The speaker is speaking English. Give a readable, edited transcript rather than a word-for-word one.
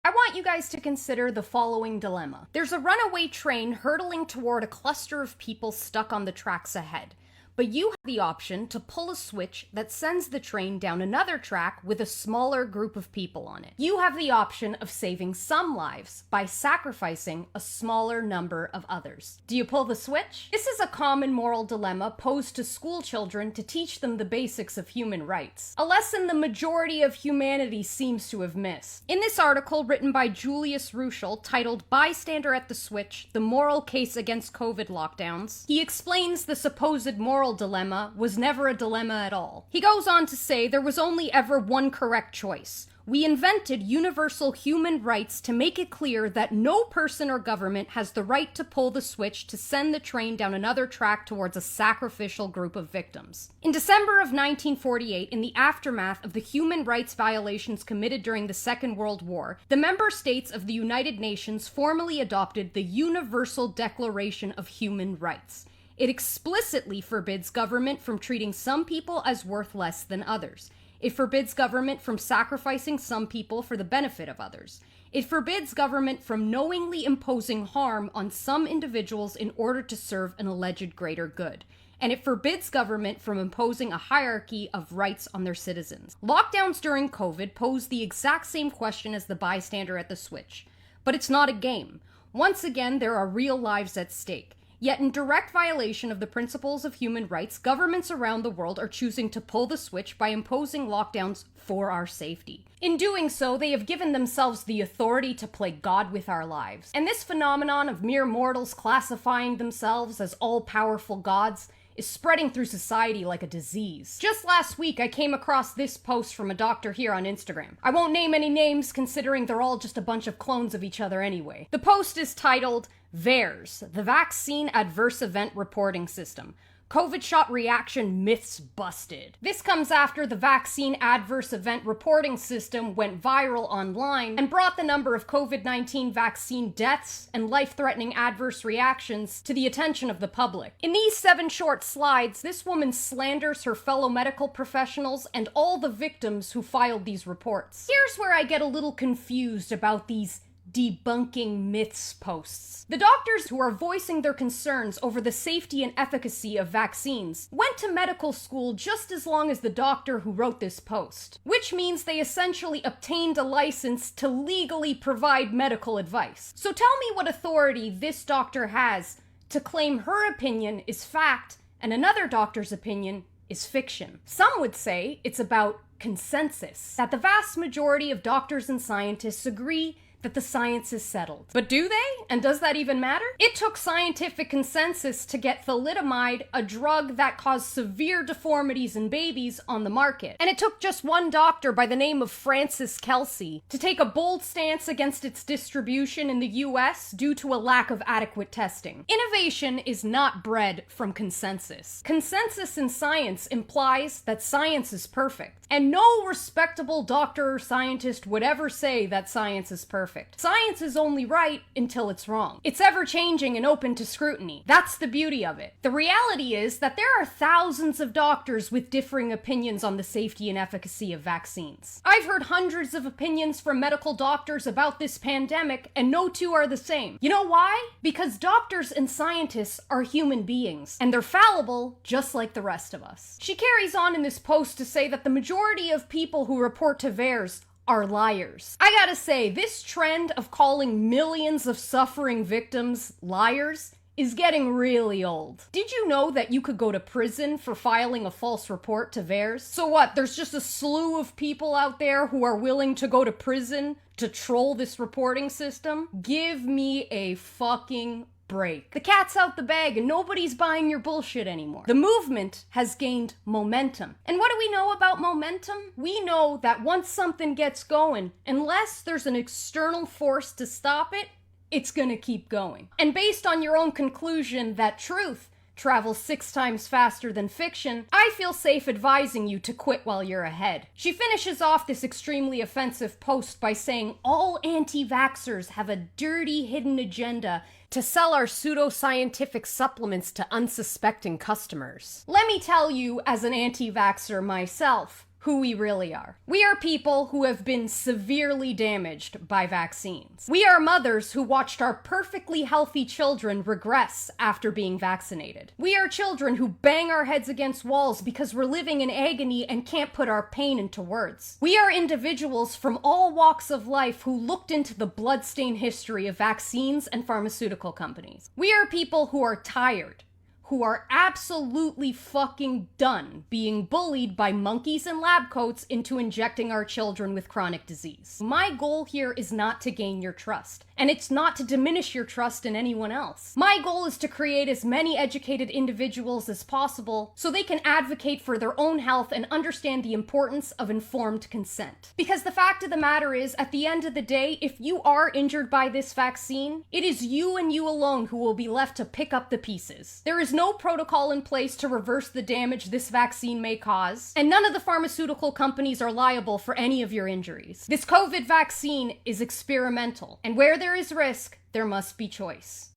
I want you guys to consider the following dilemma. There's a runaway train hurtling toward a cluster of people stuck on the tracks ahead, but you have the option to pull a switch that sends the train down another track with a smaller group of people on it. You have the option of saving some lives by sacrificing a smaller number of others. Do you pull the switch? This is a common moral dilemma posed to school children to teach them the basics of human rights, a lesson the majority of humanity seems to have missed. In this article written by Julius Ruschel titled "Bystander at the Switch: The Moral Case Against COVID Lockdowns," he explains the supposed moral dilemma was never a dilemma at all. He goes on to say there was only ever one correct choice. We invented universal human rights to make it clear that no person or government has the right to pull the switch to send the train down another track towards a sacrificial group of victims. In December of 1948, in the aftermath of the human rights violations committed during the Second World War, the member states of the United Nations formally adopted the Universal Declaration of Human Rights. It explicitly forbids government from treating some people as worth less than others. It forbids government from sacrificing some people for the benefit of others. It forbids government from knowingly imposing harm on some individuals in order to serve an alleged greater good. And it forbids government from imposing a hierarchy of rights on their citizens. Lockdowns during COVID pose the exact same question as the bystander at the switch. But it's not a game. Once again, there are real lives at stake. Yet in direct violation of the principles of human rights, governments around the world are choosing to pull the switch by imposing lockdowns for our safety. In doing so, they have given themselves the authority to play God with our lives. And this phenomenon of mere mortals classifying themselves as all-powerful gods is spreading through society like a disease. Just last week, I came across this post from a doctor here on Instagram. I won't name any names considering they're all just a bunch of clones of each other anyway. The post is titled, "VAERS, the Vaccine Adverse Event Reporting System. COVID shot reaction myths busted." This comes after the vaccine adverse event reporting system went viral online and brought the number of COVID-19 vaccine deaths and life-threatening adverse reactions to the attention of the public. In these 7 short slides, this woman slanders her fellow medical professionals and all the victims who filed these reports. Here's where I get a little confused about these debunking myths posts. The doctors who are voicing their concerns over the safety and efficacy of vaccines went to medical school just as long as the doctor who wrote this post, which means they essentially obtained a license to legally provide medical advice. So tell me what authority this doctor has to claim her opinion is fact and another doctor's opinion is fiction. Some would say it's about consensus, that the vast majority of doctors and scientists agree that the science is settled. But do they? And does that even matter? It took scientific consensus to get thalidomide, a drug that caused severe deformities in babies, on the market. And it took just one doctor by the name of Francis Kelsey to take a bold stance against its distribution in the US due to a lack of adequate testing. Innovation is not bred from consensus. Consensus in science implies that science is perfect. And no respectable doctor or scientist would ever say that science is perfect. Science is only right until it's wrong. It's ever-changing and open to scrutiny. That's the beauty of it. The reality is that there are thousands of doctors with differing opinions on the safety and efficacy of vaccines. I've heard hundreds of opinions from medical doctors about this pandemic, and no two are the same. You know why? Because doctors and scientists are human beings, and they're fallible just like the rest of us. She carries on in this post to say that the majority of people who report to VAERS are liars. I gotta say, this trend of calling millions of suffering victims liars is getting really old. Did you know that you could go to prison for filing a false report to VAERS? So what, there's just a slew of people out there who are willing to go to prison to troll this reporting system? Give me a fucking break. The cat's out the bag and nobody's buying your bullshit anymore. The movement has gained momentum. And what do we know about momentum? We know that once something gets going, unless there's an external force to stop it, it's gonna keep going. And based on your own conclusion that truth travels 6 times faster than fiction, I feel safe advising you to quit while you're ahead. She finishes off this extremely offensive post by saying all anti-vaxxers have a dirty hidden agenda to sell our pseudoscientific supplements to unsuspecting customers. Let me tell you, as an anti-vaxxer myself, who we really are. We are people who have been severely damaged by vaccines. We are mothers who watched our perfectly healthy children regress after being vaccinated. We are children who bang our heads against walls because we're living in agony and can't put our pain into words. We are individuals from all walks of life who looked into the bloodstained history of vaccines and pharmaceutical companies. We are people who are tired, who are absolutely fucking done being bullied by monkeys in lab coats into injecting our children with chronic disease. My goal here is not to gain your trust, and it's not to diminish your trust in anyone else. My goal is to create as many educated individuals as possible so they can advocate for their own health and understand the importance of informed consent. Because the fact of the matter is, at the end of the day, if you are injured by this vaccine, it is you and you alone who will be left to pick up the pieces. There is no protocol in place to reverse the damage this vaccine may cause, and none of the pharmaceutical companies are liable for any of your injuries. This COVID vaccine is experimental, and where there is risk, there must be choice.